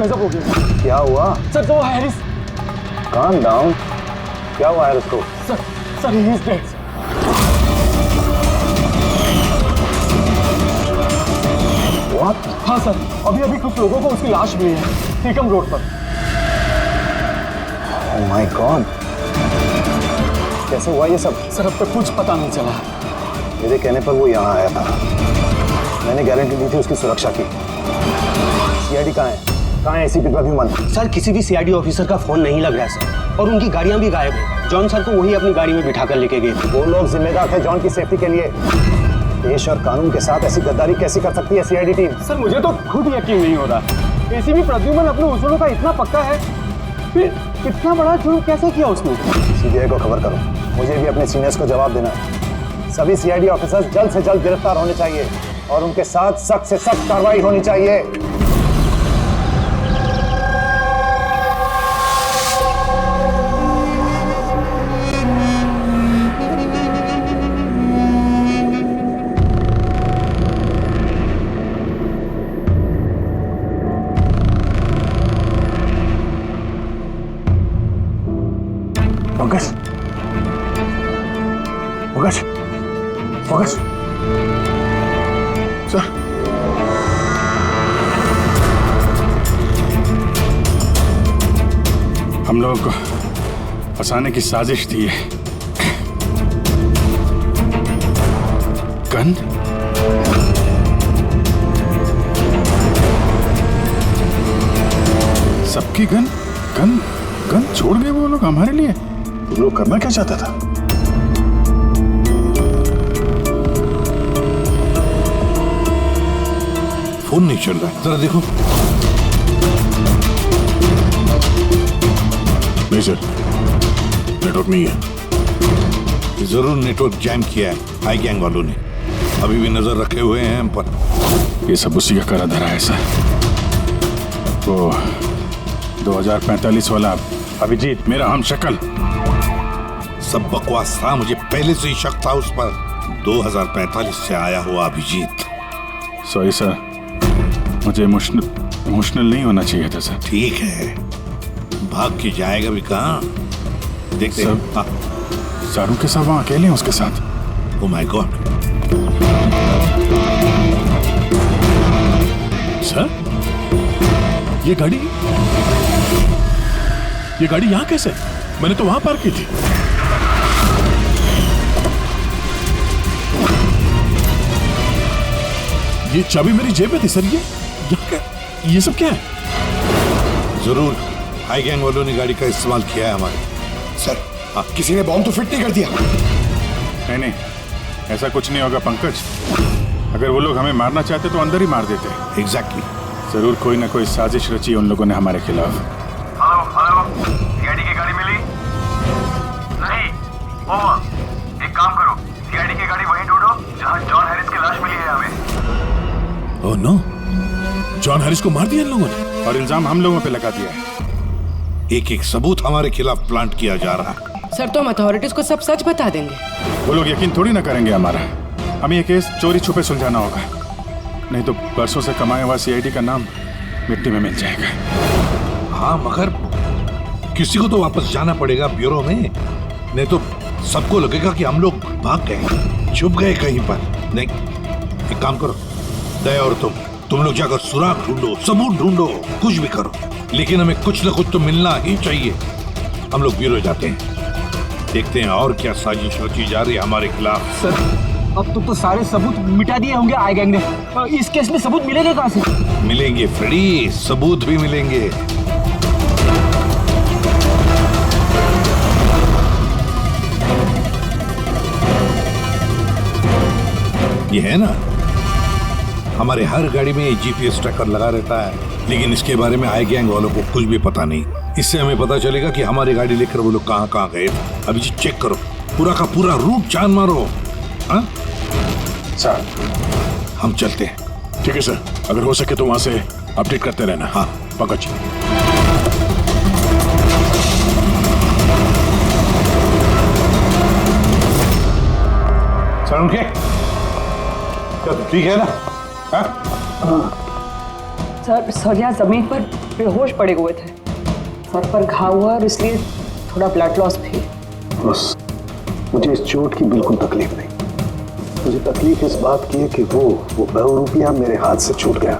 Noise up हो गया। क्या हुआ सर तो हैरिस। Calm down. क्या हुआ हैरिस को? Sir he is dead. What? हाँ सर, अभी कुछ लोगों को उसकी लाश मिली है टीकम रोड पर। ओह माय गॉड, कैसे हुआ ये सब? सर अब तक कुछ पता नहीं चला। मेरे कहने पर वो यहाँ आया था, मैंने गारंटी दी थी उसकी सुरक्षा की। सीआईडी कहाँ है? कहाँ है एसीपी प्रद्युमन? सर किसी भी सीआईडी ऑफिसर का फोन नहीं लग रहा है सर, और उनकी गाड़ियां भी गायब है। जॉन सर को वही अपनी गाड़ी में बिठाकर लेके गए थे। वो लोग जिम्मेदार थे जॉन की सेफ्टी के लिए। देश और कानून के साथ ऐसी गद्दारी कैसी कर सकती है सीआईडी टीम? सर मुझे तो खुद यकीन नहीं हो रहा। एसीपी प्रद्युमन अपने उसूलों का इतना पक्का है, फिर इतना बड़ा जुर्म कैसे किया उसने? सीबीआई को खबर करो, मुझे भी अपने सीनियर्स को जवाब देना है। सभी सीआईडी ऑफिसर्स जल्द से जल्द गिरफ्तार होने चाहिए और उनके साथ सख्त से सख्त कार्रवाई होनी चाहिए। पंकज, पंकज, पंकज, सर। हम लोगों को फंसाने की साजिश थी ये। गन? सबकी गन? गन? गन छोड़ गए वो लोग हमारे लिए? वो लोग करना क्या चाहता था? फोन नहीं चल रहा, जरा देखो। नहीं सर, नेटवर्क नहीं है। जरूर नेटवर्क जैम किया है हाई गैंग वालों ने, अभी भी नजर रखे हुए हैं हम पर। ये सब उसी का करा धरा है सर। वो 2045 वाला अभिजीत, मेरा हम शक्ल। सब बकवास था, मुझे पहले से ही शक था उस पर। 2045 से आया हुआ अभिजीत। सॉरी सर, मुझे इमोशनल नहीं होना चाहिए था सर। ठीक है, भाग के जाएगा भी कहाँ? देखते हैं। सारू के साथ वहाँ अकेले हैं उसके साथ। Oh my God. सर, ये गाड़ी यहाँ कैसे? मैंने तो वहां पार्क की थी। ये चाबी मेरी जेब में थी सर। ये सब क्या है? जरूर हाई गैंग वालों ने गाड़ी का इस्तेमाल किया है हमारे। सर, किसी ने बॉम्ब तो फिट नहीं कर दिया? नहीं, ऐसा कुछ नहीं होगा पंकज। अगर वो लोग हमें मारना चाहते तो अंदर ही मार देते। एग्जैक्टली। जरूर कोई ना कोई साजिश रची उन लोगों ने हमारे खिलाफ। हेलो, सीआईडी की गाड़ी मिली? नहीं, ओवर। एक काम करो, सीआईडी की गाड़ी वहीं ढूंढो जहां जॉन हैरिस की लाश मिली है हमें। ओह नो, जॉन हैरिस को मार दिया इन लोगों ने और इल्जाम हम लोगों पे लगा दिया है। एक एक सबूत हमारे खिलाफ प्लांट किया जा रहा है। सर तो हम अथॉरिटीज को सब सच बता देंगे। वो लोग यकीन थोड़ी ना करेंगे हमारा। हमें ये केस चोरी छुपे सुलझाना होगा, नहीं तो बरसों से कमाया हुआ सीआईडी का नाम मिट्टी में मिल जाएगा। हाँ, मगर किसी को तो वापस जाना पड़ेगा ब्यूरो में, नहीं तो सबको लगेगा कि हम लोग भाग गए, छुप गए कहीं पर। नहीं, एक काम करो, दया और तुम लोग जाकर सुराग ढूंढो, सबूत ढूंढो, कुछ भी करो, लेकिन हमें कुछ न कुछ तो मिलना ही चाहिए। हम लोग ब्यूरो जाते हैं, देखते हैं और क्या साजिश रची जा रही है हमारे खिलाफ। सर, अब तो सारे सबूत मिटा दिए होंगे आई गैंग ने। इस केस में सबूत मिलेंगे कहाँ से? मिलेंगे फ्रेडी, सबूत भी मिलेंगे। ये है ना, हमारे हर गाड़ी में जीपीएस ट्रैकर लगा रहता है, लेकिन इसके बारे में आई गैंग वालों को कुछ भी पता नहीं। इससे हमें पता चलेगा कि हमारी गाड़ी लेकर वो लोग कहाँ कहाँ गए। अभी जी चेक करो, पूरा का पूरा रूट जान मारो। हाँ सर, हम चलते हैं। ठीक है सर, अगर हो सके तो वहां से अपडेट करते रहना। हाँ पंकज। सर उनके क्या ठीक है ना? हाँ? सर यहाँ जमीन पर बेहोश पड़े हुए थे। सर पर घाव हुआ और इसलिए थोड़ा ब्लड लॉस भी। बस मुझे इस चोट की बिल्कुल तकलीफ नहीं। मुझे तकलीफ इस बात की है कि वो बहुरूपिया मेरे हाथ से छूट गया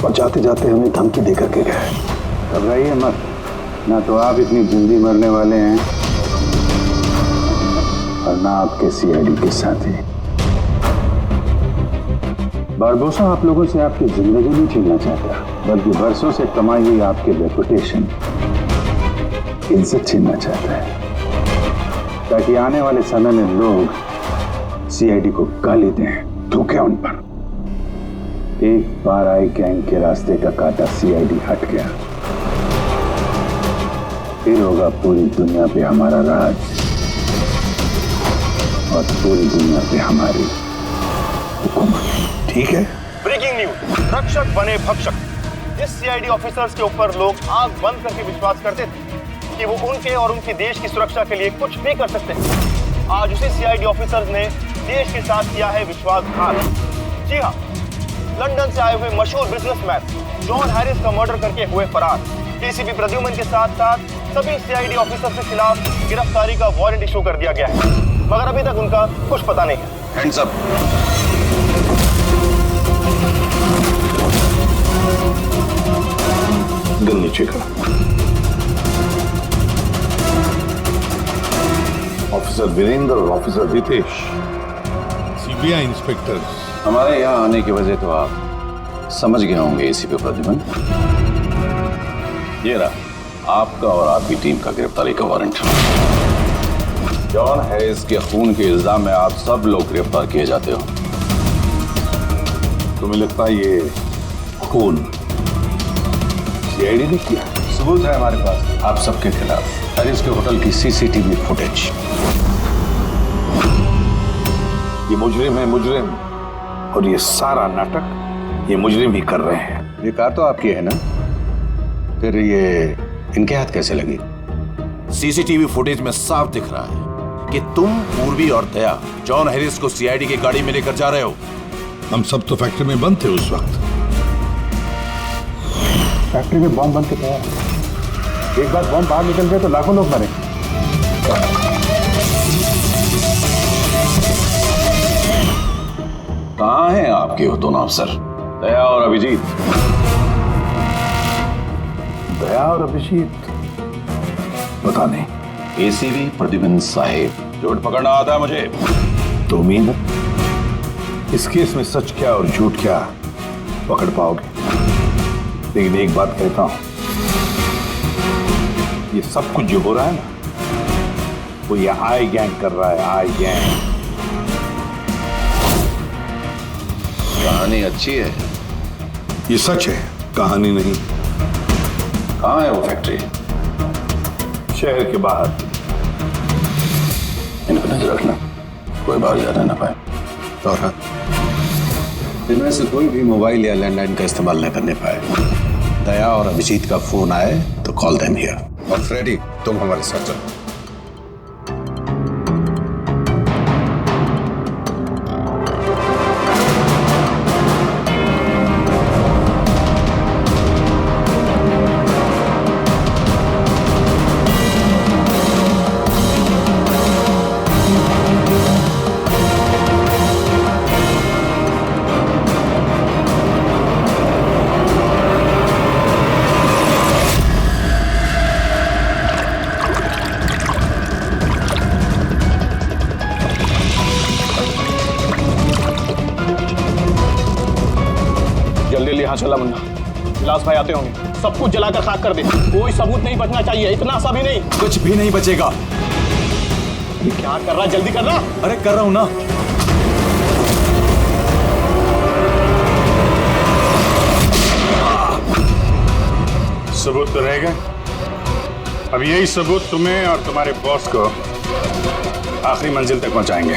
और जाते जाते हमें धमकी दे करके गया। घबराइए मत, ना तो आप इतनी जल्दी मरने वाले हैं और ना आपके सीआईडी के साथी। बारबोसा आप लोगों से आपकी जिंदगी नहीं छीनना चाहता, बल्कि बरसों से कमाई हुई आपकी रेपुटेशन, इज्जत छीनना चाहता है, ताकि आने वाले समय में लोग सीआईडी को गाली दें, थूकें उन पर। एक बार आई गैंग के रास्ते का कांटा सीआईडी हट गया, फिर होगा पूरी दुनिया पे हमारा राज और पूरी दुनिया पे हमारी हुकूमत। ठीक है। ब्रेकिंग न्यूज, रक्षक बने भक्षक। जिस सीआईडी ऑफिसर्स के ऊपर लोग आंख बंद करके विश्वास करते थे कि वो उनके और उनके देश की सुरक्षा के लिए कुछ भी कर सकते हैं, आज उसी सीआईडी ऑफिसर्स ने देश के साथ किया है विश्वासघात। जी हाँ, लंदन से आए हुए मशहूर बिजनेसमैन जॉन हैरिस का मर्डर करके हुए फरार एसीपी प्रद्युमन के साथ साथ सभी सीआईडी ऑफिसर्स के खिलाफ गिरफ्तारी का वारंट इशू कर दिया गया है, मगर अभी तक उनका कुछ पता नहीं है। Hands up. गन नीचे कर। ऑफिसर वीरेंद्र और ऑफिसर रितेश, सीबीआई इंस्पेक्टर्स। हमारे यहाँ आने की वजह तो आप समझ गए होंगे एसीपी प्रद्युमन। ये रहा आपका और आपकी टीम का गिरफ्तारी का वारंट। जॉन हैरिस के खून के इल्जाम में आप सब लोग गिरफ्तार किए जाते हो। तुम्हें लगता है ये खून सीआईडी ने किया? सबूत है हमारे पास आप सबके खिलाफ। हैरिस के होटल की सीसीटीवी फुटेज। ये मुजरिम है, मुजरिम, और ये सारा नाटक ये मुजरिम ही कर रहे हैं। ये कार तो आपकी है ना, फिर ये इनके हाथ कैसे लगी? सीसीटीवी फुटेज में साफ दिख रहा है कि तुम, पूर्वी और दया जॉन हैरिस को सीआईडी की गाड़ी में लेकर जा रहे हो। हम सब तो फैक्ट्री में बंद थे उस वक्त। फैक्ट्री में बॉम्ब बन के तैयार। एक बार बॉम्ब बाहर निकल गए तो लाखों लोग मरे। कहाँ हैं आपके वो दोनों अफसर, दया और अभिजीत? दया और अभिजीत पता नहीं। एसीपी प्रद्युमन साहिब, झूठ पकड़ना आता है मुझे। तो उम्मीद इस केस में सच क्या और झूठ क्या पकड़ पाओगे, लेकिन एक बात कहता हूं, ये सब कुछ जो हो रहा है ना, वो ये आई गैंग कर रहा है। आई गैंग। कहानी अच्छी है, ये सच है, कहानी नहीं। कहाँ है वो फैक्ट्री? शहर के बाहर। इन पर नजर रखना, कोई बाहर जाना ना पाए। और इनमें से कोई भी मोबाइल या लैंडलाइन का इस्तेमाल न करने पाए। दया और अभिजीत का फोन आए तो कॉल देम हियर। और फ्रेडी, तुम हमारे साथ चलो। जल्दी यहाँ चला मुन्ना, विलास भाई आते होंगे। सब कुछ जलाकर खाक कर दे, कोई सबूत नहीं बचना चाहिए। इतना सा भी नहीं। कुछ भी नहीं बचेगा। क्या कर रहा, जल्दी कर रहा। अरे कर रहा हूं ना। सबूत तो रहेगा। अब यही सबूत तुम्हें और तुम्हारे बॉस को आखिरी मंजिल तक पहुंचाएंगे।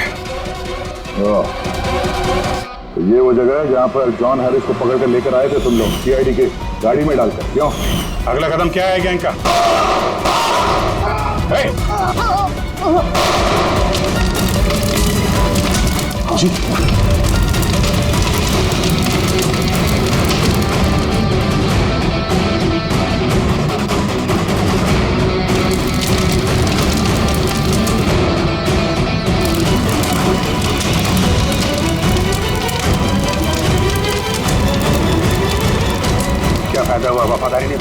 तो ये वो जगह है जहां पर जॉन हैरिस को पकड़ कर लेकर आए थे तुम लोग, सीआईडी के गाड़ी में डालकर। क्यों? अगला कदम क्या है गैंग का? जी।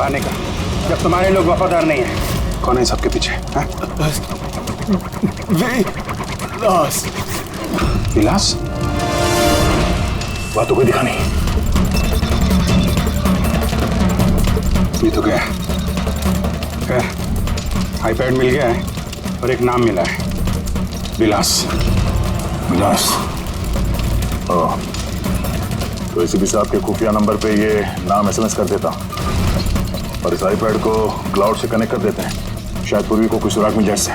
निभाने का जब तुम्हारे लोग वफादार नहीं है? कौन है सबके पीछे? विलास। विलास? वहां तो कोई दिखा नहीं। ये तो गया। आईपैड मिल गया है और एक नाम मिला है, विलास। विलास? तो एसीपी साहब के खुफिया नंबर पे ये नाम एसएमएस कर देता और इस आईपैड को क्लाउड से कनेक्ट कर देते हैं, शायद पूर्वी को कोई सुराग मिल जाए इससे।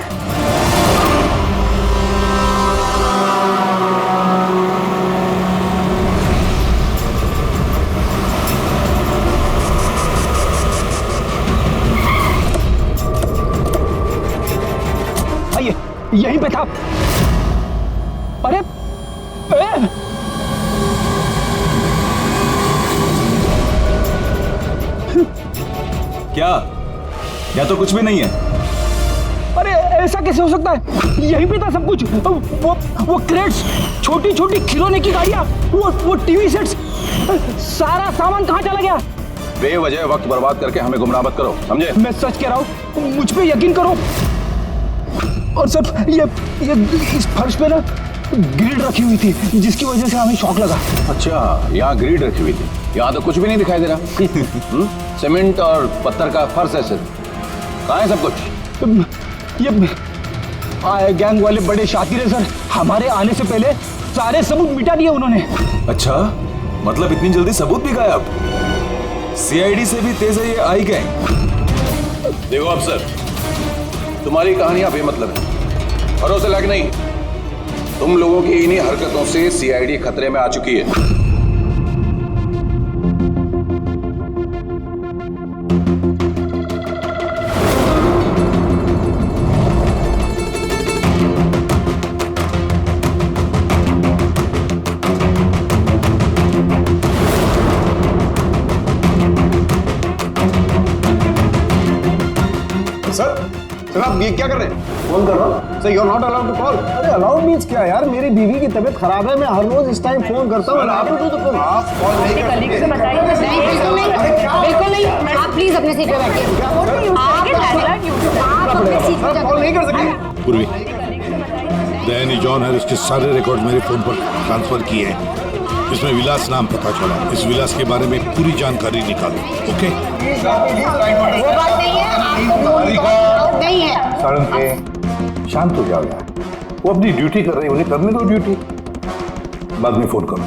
आइए, यहीं पे था। अरे क्या? या तो कुछ भी नहीं है। अरे ऐसा कैसे हो सकता है? यहीं पे था सब कुछ। वो क्रेट्स, छोटी छोटी खिलौने की गाड़ियां, वो टीवी सेट्स, सारा सामान कहाँ चला गया? बेवजह वक्त बर्बाद करके हमें गुमराह मत करो, समझे? मैं सच कह रहा हूँ, मुझ पे यकीन करो। और सर ये इस फर्श पे ना ग्रिड रखी हुई थी, जिसकी वजह से हमें शॉक लगा। अच्छा, यहाँ ग्रिड रखी हुई थी। यहाँ तो कुछ भी नहीं दिखाई दे रहा। सीमेंट और पत्थर का फर्श है सिर्फ। कहाँ है सब कुछ? ये गैंग वाले बड़े शातिर है सर। हमारे आने से पहले सारे सबूत मिटा दिए उन्होंने। अच्छा, मतलब इतनी जल्दी सबूत भी गायब? सीआईडी से भी तेज है ये आई गैंग। देखो अफसर, तुम्हारी कहानियां बेमतलब है, भरोसे लायक नहीं। तुम लोगों की इन्हीं हरकतों से सीआईडी खतरे में आ चुकी है। सर आप ये क्या कर रहे हैं? फोन कर रहा हूँ। Sir you are not allowed to call. अरे अलाउड मीन्स क्या यार? मेरी बीवी की तबीयत खराब है, मैं हर रोज इस टाइम फोन करता हूँ। आप कॉल नहीं कर सकते। बिल्कुल नहीं। आप प्लीज अपने सीट पे बैठिए। कॉल नहीं कर सकते। पूर्वी, दैनी जॉन हैरिस के सारे रिकॉर्ड मेरे फोन पर ट्रांसफर किए हैं। इसमें विलास नाम पता चला। इस विलास के बारे में पूरी जानकारी निकालो। ओके? वो बात नहीं है, नहीं है। सारंग के शांत हो जाओ यार, वो अपनी ड्यूटी कर रहे हैं, उन्हें करने दो ड्यूटी। बाद में फोन करो।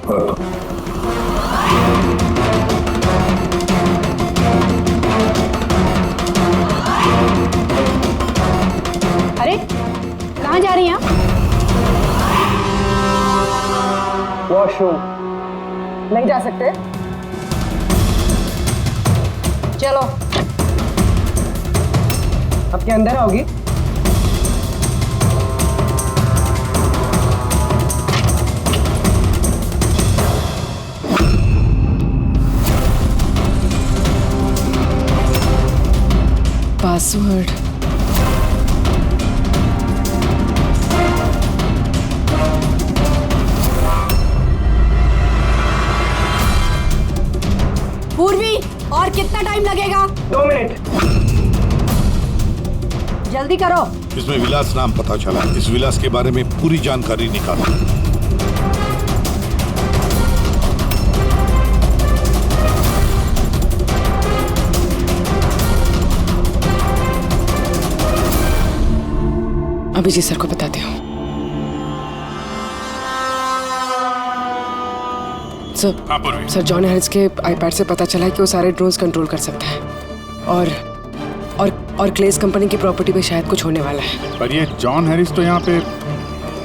और तो अरे कहाँ जा रही हैं आप? वॉशरूम। नहीं जा सकते। चलो। अब क्या अंदर आओगी? पासवर्ड। पूर्वी, और कितना टाइम लगेगा? 2 मिनट। जल्दी करो। इसमें विलास नाम पता चला। इस विलास के बारे में पूरी जानकारी निकालो। अभी जी सर को बताती हूँ। सर जॉन हैरिस के आईपैड से पता चला है कि वो सारे ड्रोन्स कंट्रोल कर सकता है और क्लेस कंपनी की प्रॉपर्टी पे शायद कुछ होने वाला है। पर ये जॉन हैरिस तो यहाँ पे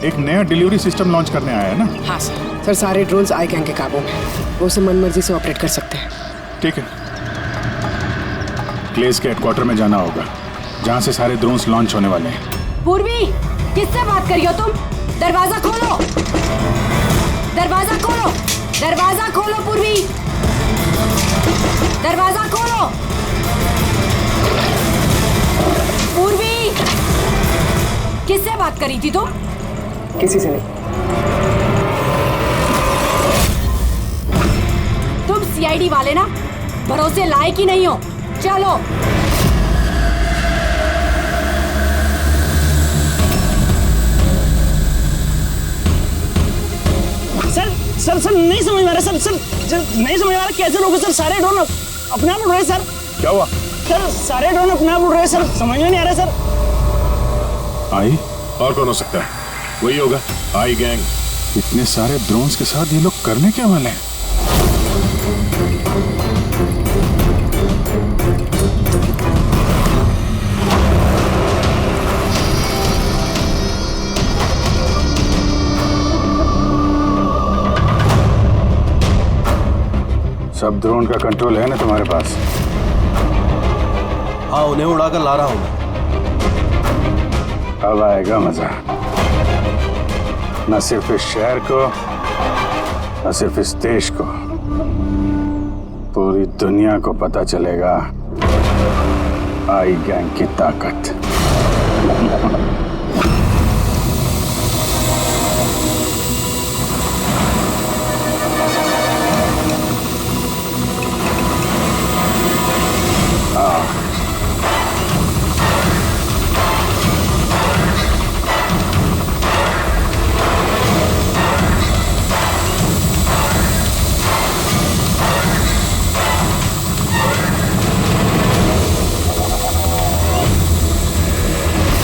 एक नया डिलीवरी सिस्टम लॉन्च करने आया है ना? हाँ सर सारे ड्रोन्स आई गैंग के काबू में, वो उसे मनमर्जी से ऑपरेट कर सकते हैं। ठीक है, क्लेस के हेडक्वार्टर में जाना होगा जहाँ से सारे ड्रोन्स लॉन्च होने वाले हैं। पूर्वी, किससे बात करियो तुम? दरवाजा खोलो, दरवाजा खोलो, दरवाजा खोलो पूर्वी, दरवाजा खोलो। पूर्वी, किससे बात करी थी तुम? किसी से नहीं। तुम सीआईडी वाले ना? भरोसे लायक ही नहीं हो। चलो। सर नहीं समझ में आ रहा सर नहीं समझ में आ रहा कैसे लोग सर सारे ड्रोन अपने आप उड़ रहे सर। क्या हुआ सर? सारे ड्रोन अपने आप उड़ रहे सर, समझ में नहीं आ रहा सर। आई और कौन हो सकता है? वही होगा आई गैंग। इतने सारे ड्रोन्स के साथ ये लोग करने क्या वाले हैं? सब ड्रोन का कंट्रोल है ना तुम्हारे पास? हाँ, उन्हें उड़ाकर ला रहा हूं मैं। अब आएगा मजा, न सिर्फ इस शहर को, न सिर्फ इस देश को, पूरी दुनिया को पता चलेगा आई गैंग की ताकत।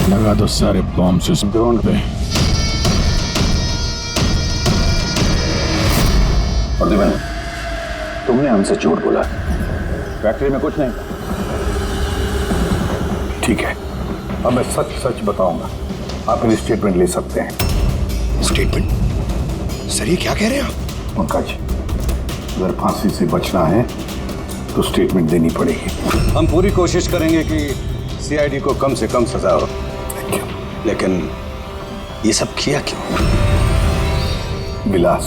लगा दो सारे बॉम्ब इस ड्रोन पे। और दिवन, तुमने हमसे झूठ बोला, फैक्ट्री में कुछ नहीं। ठीक है, अब मैं सच सच बताऊंगा। आप मेरी स्टेटमेंट ले सकते हैं। स्टेटमेंट? सर ये क्या कह रहे हैं आप? पंकज, अगर फांसी से बचना है तो स्टेटमेंट देनी पड़ेगी। हम पूरी कोशिश करेंगे कि सीआईडी को कम से कम सजा हो, लेकिन ये सब किया क्यों? विलास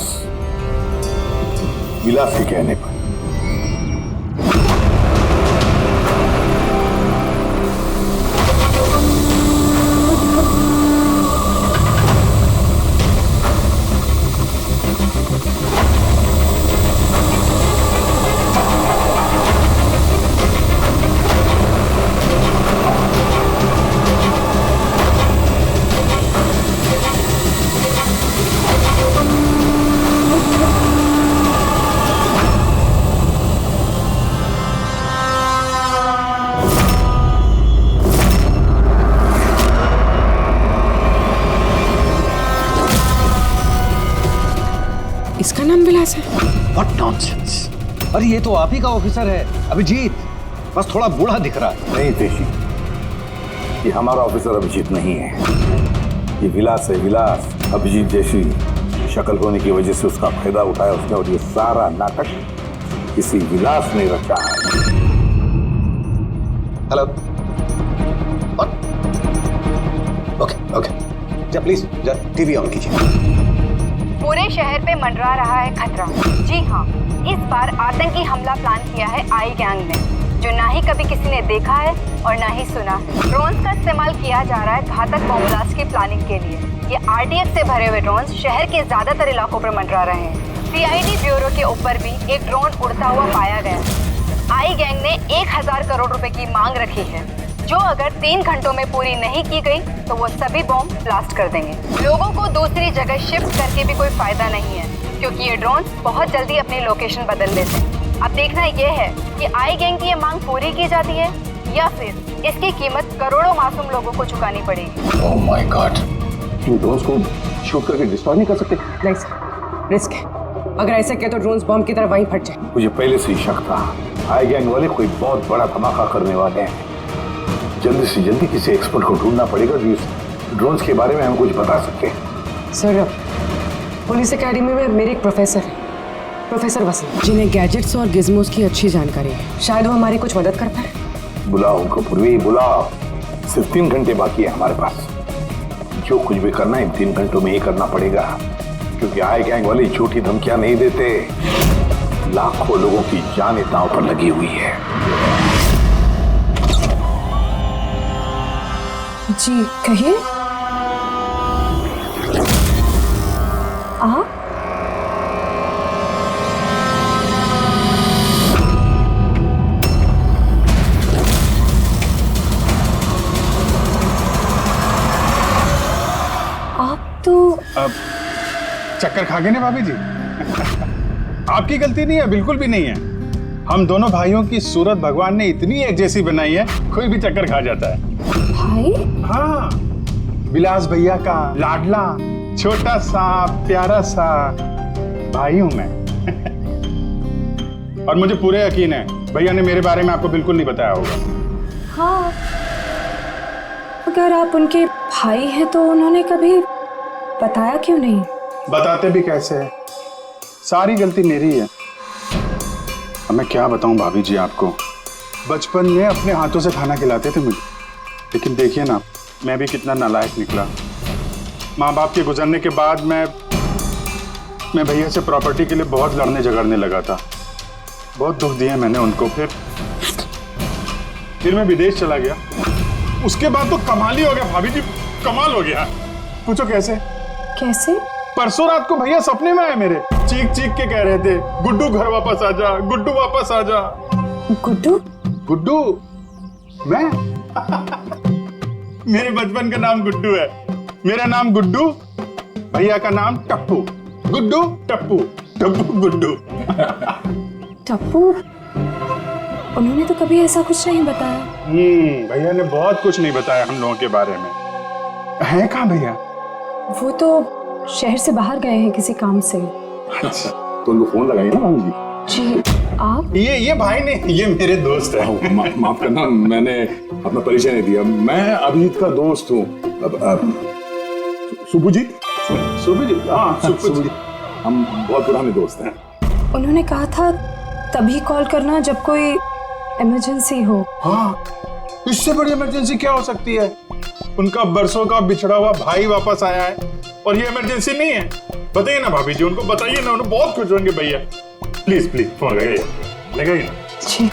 के कहने पर। इसका नाम विलास है? What nonsense! अरे ये तो आप ही का ऑफिसर है अभिजीत, बस थोड़ा बूढ़ा दिख रहा है। नहीं तेशी, ये हमारा ऑफिसर अभिजीत नहीं है, ये विलास है। विलास अभिजीत जैसी शक्ल होने की वजह से उसका फायदा उठाया उसने, और ये सारा नाटक इसी विलास ने रचा है। हेलो, ओके, जा प्लीज टीवी ऑन कीजिए। पूरे शहर पे मंडरा रहा है खतरा। जी हाँ, इस बार आतंकी हमला प्लान किया है आई गैंग ने, जो ना ही कभी किसी ने देखा है और ना ही सुना है। ड्रोन्स का इस्तेमाल किया जा रहा है घातक बॉम्ब ब्लास्ट की प्लानिंग के लिए। ये आरडीएक्स से भरे हुए ड्रोन्स शहर के ज्यादातर इलाकों पर मंडरा रहे हैं। सीआईडी ब्यूरो के ऊपर भी एक ड्रोन उड़ता हुआ पाया गया। आई गैंग ने 1000 करोड़ रुपए की मांग रखी है, जो अगर 3 घंटों में पूरी नहीं की गई तो वो सभी बॉम्ब ब्लास्ट कर देंगे। लोगों को दूसरी जगह शिफ्ट करके भी कोई फायदा नहीं है, क्योंकि ये ड्रोन्स बहुत जल्दी अपनी लोकेशन बदल लेते हैं। अब देखना ये है कि आई गैंग की ये मांग पूरी की जाती है या फिर इसकी कीमत करोड़ों मासूम लोगों को चुकानी पड़ेगी। Oh my God, in drones को शूट करके डिस्ट्रॉय नहीं कर सकते? नहीं सर, रिस्क है। अगर ऐसा किया तो ड्रोन्स बॉम्ब की तरह वहीं फट जाए। मुझे पहले से ही शक था, आई गैंग वाले कोई बहुत बड़ा धमाका करने वाले हैं। जल्दी से जल्दी किसी एक्सपर्ट को ढूंढना पड़ेगा जो इस ड्रोन्स के बारे में हमें कुछ बता सके। सर, पुलिस अकेडमी में मेरे एक प्रोफेसर है, प्रोफेसर वसीम, जिन्हें गैजेट्स और गिज़मोस की अच्छी जानकारी है। शायद वो हमारी कुछ मदद कर पाए। बुलाओ उनको पूर्वी, बुलाओ। सिर्फ 3 घंटे बाकी है हमारे पास। जो कुछ भी करना है 3 घंटों में ही करना पड़ेगा, क्योंकि आई गैंग वाले झूठी धमकियां नहीं देते। लाखों लोगों की जान दांव पर लगी हुई है। जी कहिए। तो अब चक्कर खा गए ना भाभी जी? आपकी गलती नहीं है, बिल्कुल भी नहीं है। हम दोनों भाइयों की सूरत भगवान ने इतनी एक जैसी बनाई है, कोई भी चक्कर खा जाता है। भाई? हाँ, विलास भैया का लाडला छोटा सा प्यारा सा भाई हूं मैं। और मुझे पूरे यकीन है भैया ने मेरे बारे में आपको बिल्कुल नहीं बताया होगा। हाँ, अगर आप उनके भाई हैं तो उन्होंने कभी बताया क्यों नहीं? बताते भी कैसे है, सारी गलती मेरी है। अब मैं क्या बताऊं भाभी जी आपको, बचपन में अपने हाथों से खाना खिलाते थे मुझे, लेकिन देखिए ना मैं भी कितना नालायक निकला। माँ बाप के गुजरने के बाद मैं भैया से प्रॉपर्टी के लिए बहुत लड़ने झगड़ने लगा था। बहुत दुख दिए मैंने उनको। फिर मैं विदेश चला गया। उसके बाद तो कमाल ही हो गया भाभी जी, कमाल हो गया। पूछो कैसे? कैसे? परसों रात को भैया सपने में आए मेरे, चीख चीख के कह रहे थे, गुड्डू घर वापस आ जा, गुड्डू वापस आ जा। गुड्डू? गुड्डू? मैं? मेरे बचपन का नाम गुड्डू है। मेरा नाम गुड्डू, भैया का नाम टप्पू। गुड्डू टप्पू, टप्पू गुड्डू। टप्पू? उन्होंने तो कभी ऐसा कुछ नहीं बताया। भैया ने बहुत कुछ नहीं बताया हम लोगों के बारे में। है कहाँ भैया? वो तो शहर से बाहर गए हैं किसी काम से। अच्छा, तो उनको फोन लगाइए ना भाभी जी। आप? ये भाई ने, ये मेरे दोस्त है। माफ करना, मैंने अपना परिचय नहीं दिया। मैं अभिजीत का दोस्त हूँ। सुपुजीत? सुपुजीत? हाँ, सुपुजीत। हम बहुत पुराने दोस्त हैं। उन्होंने कहा था तभी कॉल करना जब कोई इमरजेंसी हो। हाँ, इससे बड़ी इमरजेंसी क्या हो सकती है? उनका बरसों का बिछड़ा हुआ भाई वापस आया है और ये इमरजेंसी नहीं है। बताइए ना भाभी जी, उनको बताइए ना, उन्हें बहुत खुश होंगे भैया। प्लीज प्लीज फोन लगाइए, लगाइए ना। जी।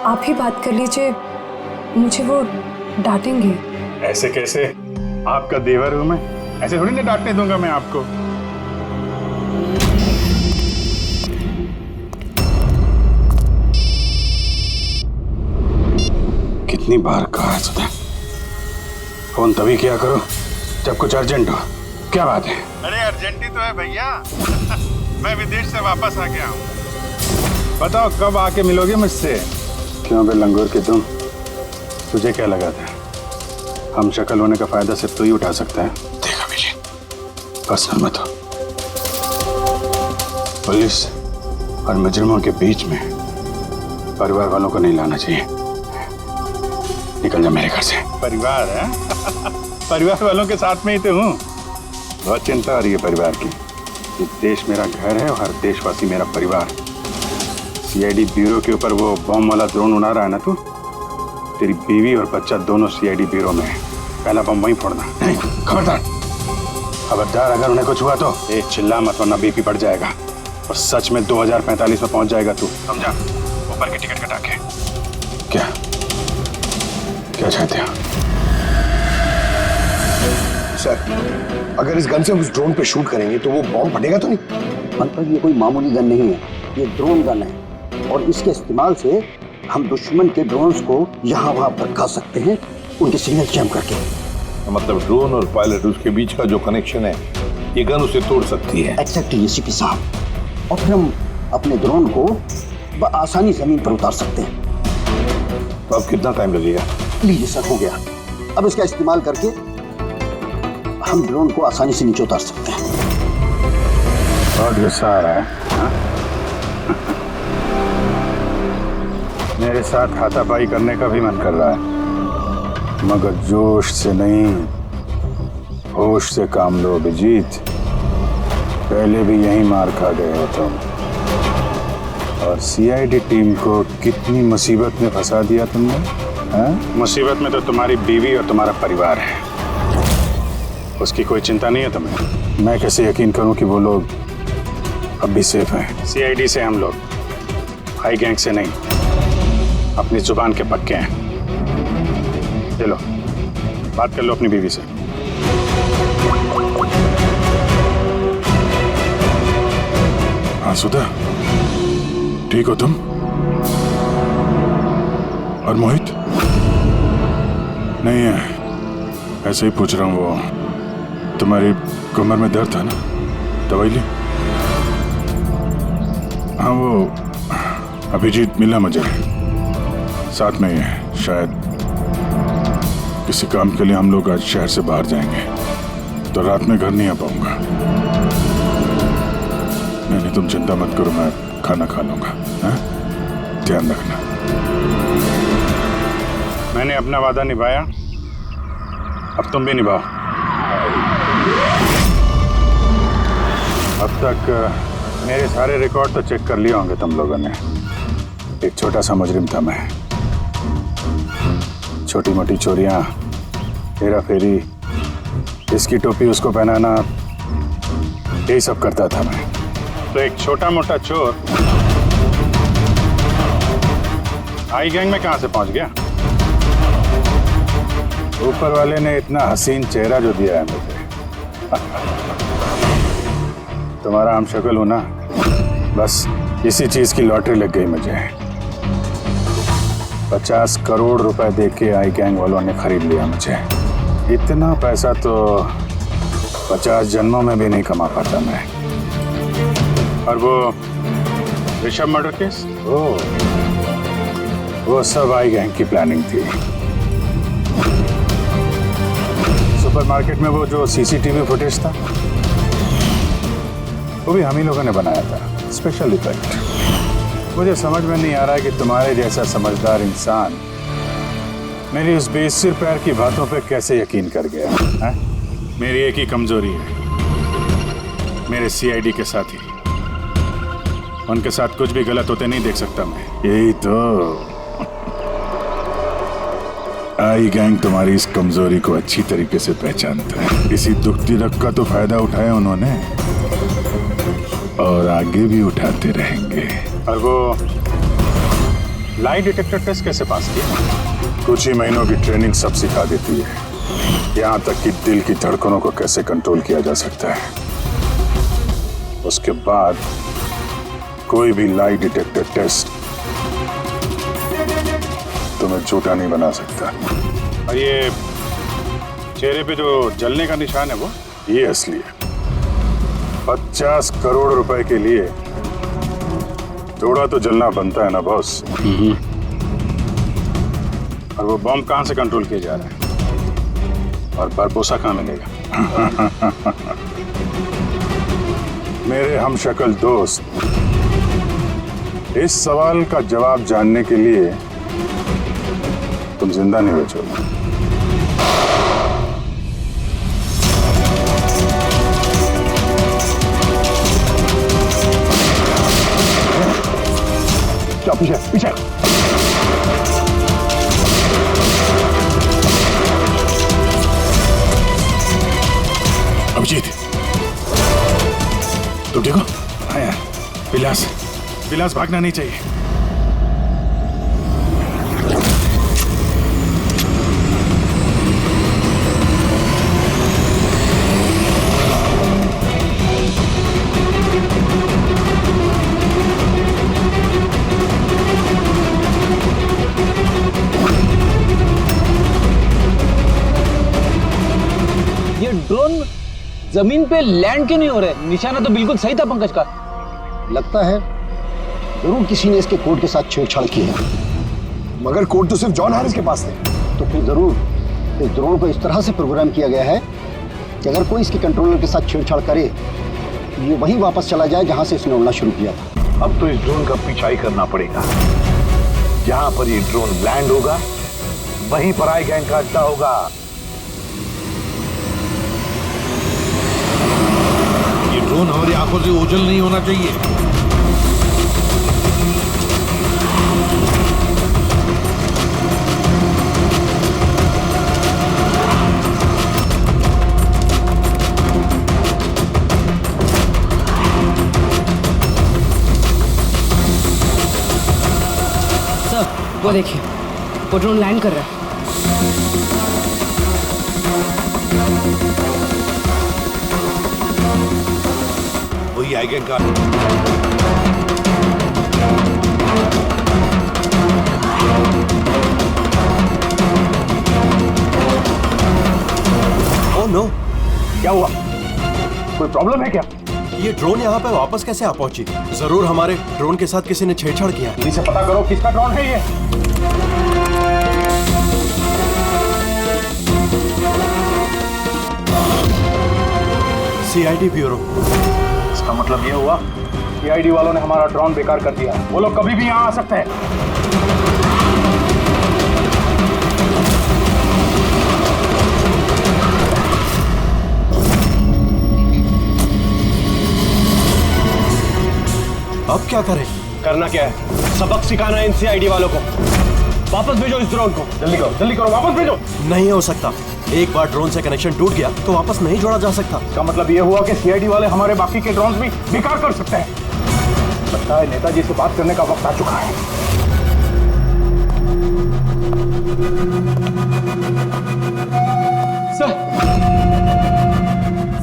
आप ही बात कर लीजिए, मुझे वो डांटेंगे। ऐसे कैसे? आपका देवर हूं मैं, ऐसे थोड़ी ना डांटने दूंगा मैं आपको। कितनी बार कहा सुधा, फोन तभी किया करो जब कुछ अर्जेंट हो। क्या बात है? अरे अर्जेंट ही तो है भैया। मैं विदेश से वापस आ गया हूँ। बताओ कब आके मिलोगे मुझसे? क्यों बे लंगूर के तुम, तुझे क्या लगा था हम शक्ल होने का फायदा सिर्फ तो ही उठा सकता है? देखा विजय, पर्सनल मत हो। पुलिस और मुजरिमों के बीच में परिवार वालों को नहीं लाना चाहिए। निकल जा मेरे घर से। परिवार है? परिवार वालों के साथ में ही तो हूँ। बहुत चिंता हो रही है परिवार की। ये देश मेरा घर है और हर देशवासी मेरा परिवार। सीआईडी ब्यूरो के ऊपर वो बॉम्ब वाला ड्रोन उड़ा रहा है ना तू, तेरी बीवी और बच्चा दोनों सीआईडी ब्यूरो में है। पहला बम वहीं फोड़ना। नहीं, खबरदार, खबरदार, अगर उन्हें कुछ हुआ तो चिल्ला मत वरना बीपी बढ़ जाएगा और सच में 2045 में पहुंच जाएगा तू, समझा? ऊपर की टिकट कटा के। क्या क्या चाहते हो? सर, अगर इस गन से हम उस ड्रोन पे शूट करेंगे तो वो बॉम्ब फटेगा तो नहीं? मतलब ये कोई मामूली गन नहीं है, ये ड्रोन गन है और इसके इस्तेमाल से हम दुश्मन के ड्रोन्स को यहाँ वहाँ भड़का सकते हैं, उनके सिग्नल जैम करके। मतलब ड्रोन और पायलट, उसके बीच का जो कनेक्शन है, ये गन उसे तोड़ सकती है। एक्जैक्टली सीपी साहब। और फिर हम अपने ड्रोन को आसानी जमीन पर उतार सकते हैं। तो अब कितना टाइम लगेगा? लीजिए सर, हो गया। अब इसका इस्तेमाल करके हम ड्रोन को आसानी से नीचे उतार सकते हैं। बहुत गुस्सा आ रहा है? मेरे साथ हाथापाई करने का भी मन कर रहा है, मगर जोश से नहीं, होश से काम लो अभिजीत। पहले भी यही मार खा गए हो तुम। और सीआईडी टीम को कितनी मुसीबत में फंसा दिया तुमने, हैं? मुसीबत में तो तुम्हारी बीवी और तुम्हारा परिवार है, उसकी कोई चिंता नहीं है तुम्हें। मैं कैसे यकीन करूं कि वो लोग अब भी सेफ हैं? सीआईडी से हम लोग, हाई गैंग से नहीं, अपनी जुबान के पक्के हैं। चलो बात कर लो अपनी बीवी से। हाँ सुधा, ठीक हो तुम? और मोहित? नहीं है, ऐसे ही पूछ रहा हूँ। वो तुम्हारी कमर में दर्द था ना, दवाई ली? हाँ, वो अभिजीत मिला मुझे, साथ में ही है। शायद किसी काम के लिए हम लोग आज शहर से बाहर जाएंगे, तो रात में घर नहीं आ पाऊंगा। नहीं, तुम चिंता मत करो, मैं खाना खा लूंगा। ध्यान रखना। मैंने अपना वादा निभाया, अब तुम भी निभाओ। अब तक मेरे सारे रिकॉर्ड तो चेक कर लिए होंगे तुम लोगों ने। एक छोटा सा मुजरिम था मैं। छोटी मोटी चोरियां, हेरा फेरी, इसकी टोपी उसको पहनाना, यही सब करता था मैं। तो एक छोटा मोटा चोर आई गैंग में कहां से पहुंच गया? ऊपर वाले ने इतना हसीन चेहरा जो दिया है मुझे। तुम्हारा हम शक्ल हूं ना, बस इसी चीज की लॉटरी लग गई मुझे। 50 करोड़ रुपए देके आई गैंग वालों ने खरीद लिया मुझे। इतना पैसा तो 50 जन्मों में भी नहीं कमा पाता मैं। और वो ऋषभ मर्डर केस, वो सब आई गैंग की प्लानिंग थी। सुपरमार्केट में वो जो सीसीटीवी फुटेज था, वो भी हम ही लोगों ने बनाया था, स्पेशल इफेक्ट। मुझे समझ में नहीं आ रहा है कि तुम्हारे जैसा समझदार इंसान मेरी उस बेसिर पैर की बातों पे कैसे यकीन कर गया है? मेरी एक ही कमजोरी है, मेरे सीआईडी के साथी। उनके साथ कुछ भी गलत होते नहीं देख सकता मैं। यही तो आई गैंग तुम्हारी इस कमजोरी को अच्छी तरीके से पहचानता है। इसी दुखती रग का तो फायदा उठाया उन्होंने, और आगे भी उठाते रहेंगे। और वो लाई डिटेक्टर टेस्ट कैसे पास किया? कुछ ही महीनों की ट्रेनिंग सब सिखा देती है, यहाँ तक कि दिल की धड़कनों को कैसे कंट्रोल किया जा सकता है। उसके बाद कोई भी लाई डिटेक्टर टेस्ट तुम्हें झूठा नहीं बना सकता। और ये चेहरे पे जो जलने का निशान है, वो ये असली है। 50 करोड़ रुपए के लिए थोड़ा तो जलना बनता है ना बॉस। और वो बॉम्ब कहां से कंट्रोल किया जा रहा है, और बरपोसा कहां मिलेगा? मेरे हमशक्ल दोस्त, इस सवाल का जवाब जानने के लिए तुम जिंदा नहीं बचोगे। क्या पीछे पीछे? अभिजीत, तुम ठीक हो? हाँ यार, विलास भागना नहीं चाहिए। ये ड्रोन जमीन पे लैंड क्यों नहीं हो रहे? निशाना तो बिल्कुल सही था पंकज का। लगता है जरूर किसी ने इसके कोड के साथ छेड़छाड़ की है। मगर कोड तो सिर्फ जॉन हैरिस के पास थे। तो फिर जरूर इस ड्रोन को इस तरह से प्रोग्राम किया गया है कि अगर कोई इसके कंट्रोलर के साथ छेड़छाड़ करे तो ये वहीं वापस चला जाए जहां से इसने उड़ना शुरू किया था। अब तो इस ड्रोन का पीछा ही करना पड़ेगा। जहां पर ये ड्रोन लैंड होगा, वहीं पर आई गैंग का अड्डा होगा। ये ड्रोन हमारी आंखों से ओझल नहीं होना चाहिए। वो देखिए, वो ड्रोन लैंड कर रहा है। वही आई गैंग का। प्रॉब्लम है क्या? ये ड्रोन यहाँ पे वापस कैसे आ पहुंची? जरूर हमारे ड्रोन के साथ किसी ने छेड़छाड़ किया। इसे पता करो किसका ड्रोन है ये। CID bureau. इसका मतलब ये हुआ सीआईडी वालों ने हमारा ड्रोन बेकार कर दिया। वो लोग कभी भी यहाँ आ सकते हैं। अब क्या करें? करना क्या है? सबक सिखाना है इन सीआईडी वालों को। वापस भेजो इस ड्रोन को। जल्दी करो वापस भेजो। नहीं हो सकता। एक बार ड्रोन से कनेक्शन टूट गया तो वापस नहीं जोड़ा जा सकता। इसका मतलब ये हुआ कि सीआईडी वाले हमारे बाकी के ड्रोन्स भी बेकार कर सकते हैं। लगता है नेताजी से बात करने का वक्त आ चुका है।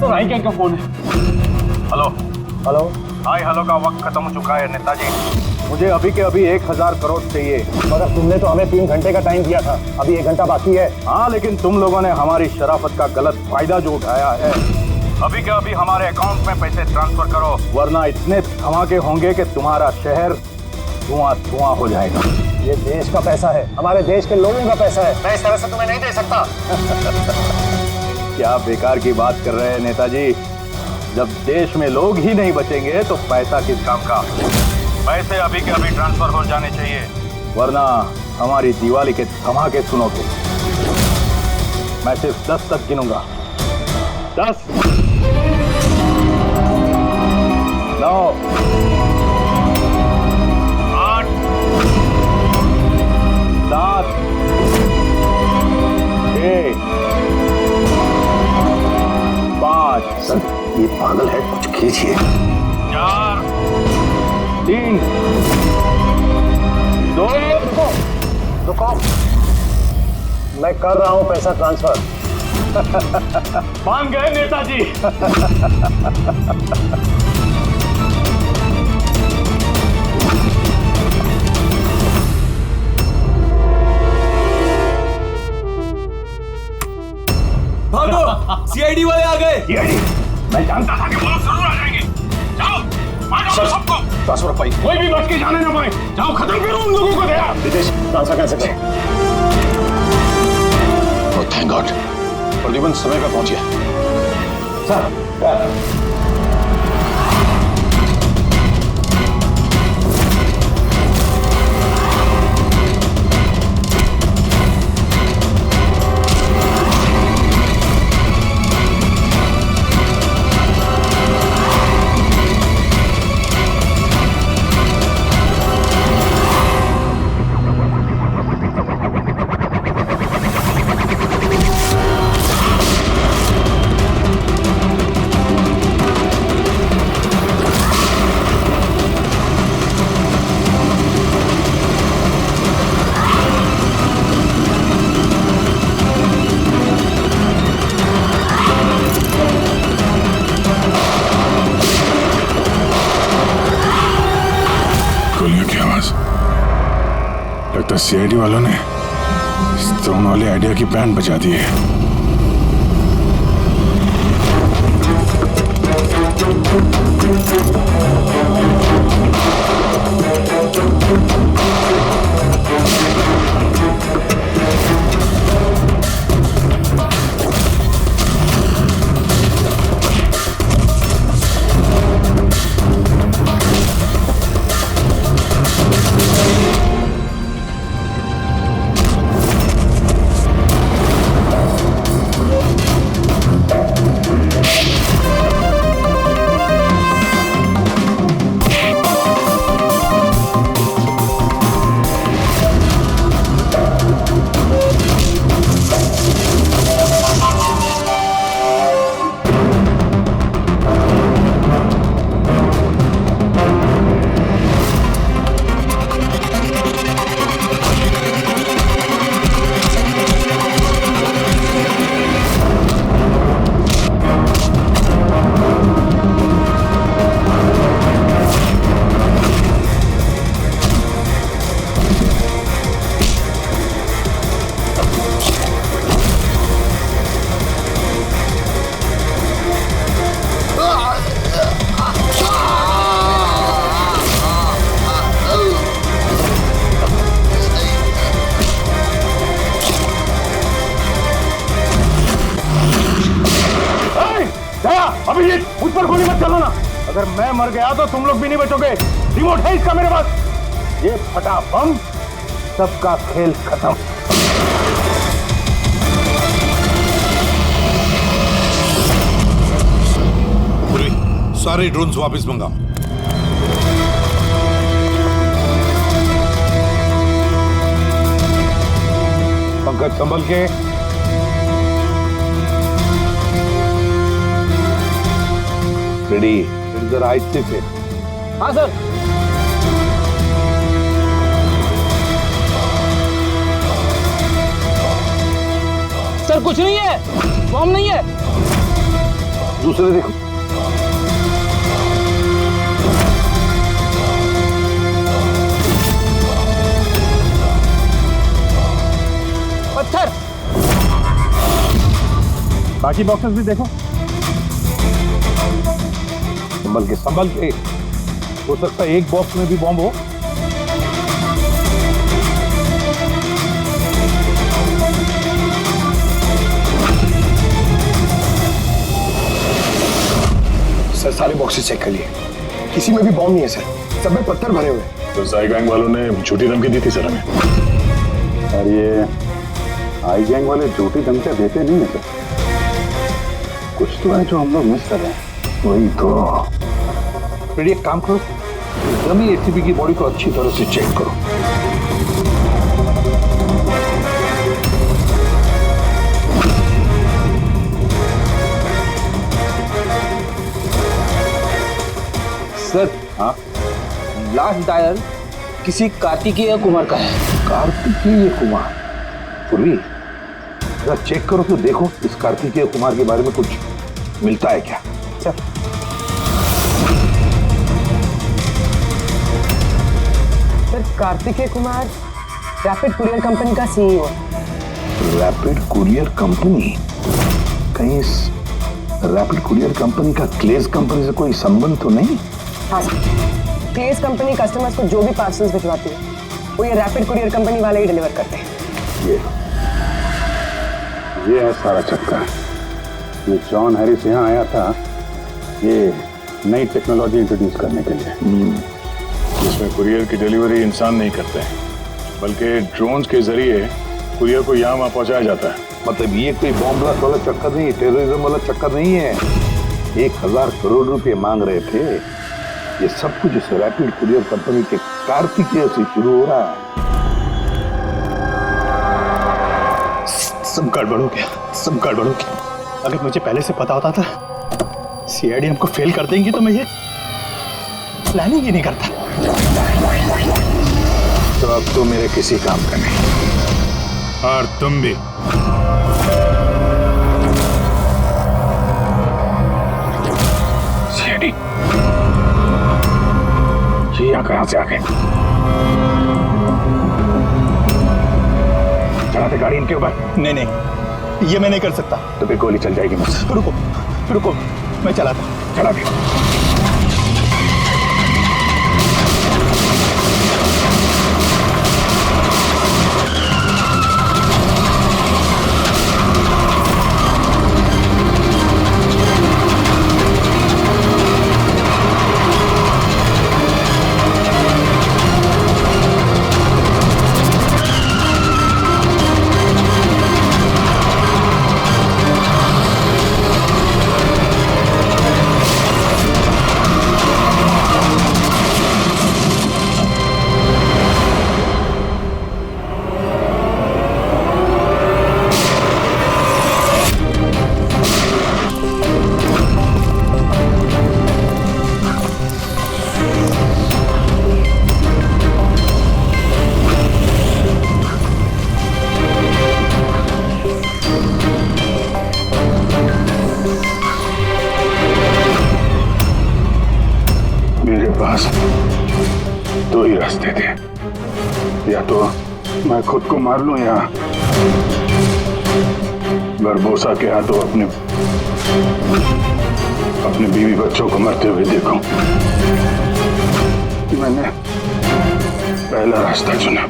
सर आई गैंग का फोन है। हेलो हेलो का वक्त खत्म हो चुका है नेताजी। मुझे अभी के अभी 1000 करोड़ चाहिए। मगर तुमने तो हमें 3 घंटे का टाइम दिया था। अभी 1 घंटा बाकी है। हाँ, लेकिन तुम लोगों ने हमारी शराफत का गलत फायदा जो उठाया है। अभी के अभी हमारे अकाउंट में पैसे ट्रांसफर करो, वरना इतने धमाके होंगे कि तुम्हारा शहर धुआं हो जाएगा। ये देश का पैसा है, हमारे देश के लोगों का पैसा है। मैं इस तरह से तुम्हें नहीं दे सकता। क्या बेकार की बात कर रहे हैं नेताजी? जब देश में लोग ही नहीं बचेंगे तो पैसा किस काम का? पैसे अभी के अभी ट्रांसफर हो जाने चाहिए, वरना हमारी दिवाली के धमाके सुनोगे। मैं सिर्फ 10 तक गिनूंगा। 10, 9, 8, 7, 6, 5। सर ये पागल है, कुछ कीजिए। 4, 3, 2। रुको, मैं कर रहा हूं पैसा ट्रांसफर। मान गए नेताजी। भागो, सीआईडी वाले आ गए। मैं जानता था कि वो लोग जरूर आ जाएंगे। जाओ, मारो सबको। ट्रांसफर पाई, कोई भी बच के जाने ना पाए। जाओ, खत्म करो उन लोगों को। दया विदेश ट्रांसफर कैसे करें? थैंक गॉड, प्रद्युमन समय पर पहुंच गया। सर लगता है सीआईडी वालों ने इस ड्रोन वाले आइडिया की बैंड बजा दी है। अगर मैं मर गया तो तुम लोग भी नहीं बचोगे। रिमोट है इसका मेरे पास। ये फटा बम, सबका खेल खत्म। पूरी सारे ड्रोन्स वापस मंगाओ। पंकज संभल के। रेडी, जरा आहिस्ते से। हाँ सर। सर कुछ नहीं है, बॉम्ब नहीं है। दूसरे देखो। पत्थर। बाकी बॉक्सेस भी देखो। संभल के, संभल के। हो सकता है एक बॉक्स में भी बॉम्ब हो। सर सारे बॉक्सेस चेक कर लिए, किसी में भी बॉम्ब नहीं है सर, सब में पत्थर भरे हुए हैं। तो साई गैंग वालों ने झूठी धमकी दी थी सर हमें। और ये आई गैंग वाले झूठी धमकियां देते नहीं है सर। कुछ तो है जो हम लोग मिस कर रहे हैं। वही तो। रेडी, एक काम करो, डमी एसीपी की बॉडी को अच्छी तरह से चेक करो। सर हाँ, लास्ट डायल किसी कार्तिकेय कुमार का है। कार्तिकेय कुमार? पूर्वी, जरा चेक करो तो देखो इस कार्तिकेय कुमार के बारे में कुछ मिलता है क्या। Sir Kartikeya Kumar rapid courier company का सीईओ। Rapid courier company? कहीं इस रैपिड कुरियर कंपनी का क्लेज कंपनी से कोई संबंध तो नहीं? हाँ सर, क्लेज कंपनी कस्टमर्स को जो भी पार्सल्स भिजवाती है वो ये रैपिड कुरियर कंपनी वाले ही डिलीवर करते हैं। ये है सारा चक्कर। ये जॉन हैरिस यहाँ आया था ये नई टेक्नोलॉजी इंट्रोड्यूस करने के लिए। इसमें कुरियर की डिलीवरी इंसान नहीं करते हैं, बल्कि ड्रोन्स के जरिए कुरियर को यहाँ वहाँ पहुँचाया जाता है। मतलब ये कोई बॉम्ब ब्लास्ट वाला चक्कर नहीं, टेररिज्म वाला चक्कर नहीं है। 1000 करोड़ रुपए मांग रहे थे। ये सब कुछ इस रैपिड कुरियर कंपनी के कार्तिकेय से शुरू हो रहा है। सब गड़बड़ हो गया, सब गड़बड़ हो गया। अगर मुझे पहले से पता होता था सीआईडी हमको फेल कर देंगी तो मैं ये प्लानिंग ही नहीं करता। तो अब तो मेरे किसी काम का नहीं। और तुम भी। सीआईडी ये यहाँ कहां से आ गए? चलाते गाड़ी इनके ऊपर? नहीं नहीं, ये मैं नहीं कर सकता। तो फिर गोली चल जाएगी मुझसे। रुको रुको, मैं चलाता। चला दे। पास दो ही रास्ते थे, या तो मैं खुद को मार लूं या बरबोसा के हाथों अपने बीवी बच्चों को मरते हुए देखूं। मैंने पहला रास्ता चुना।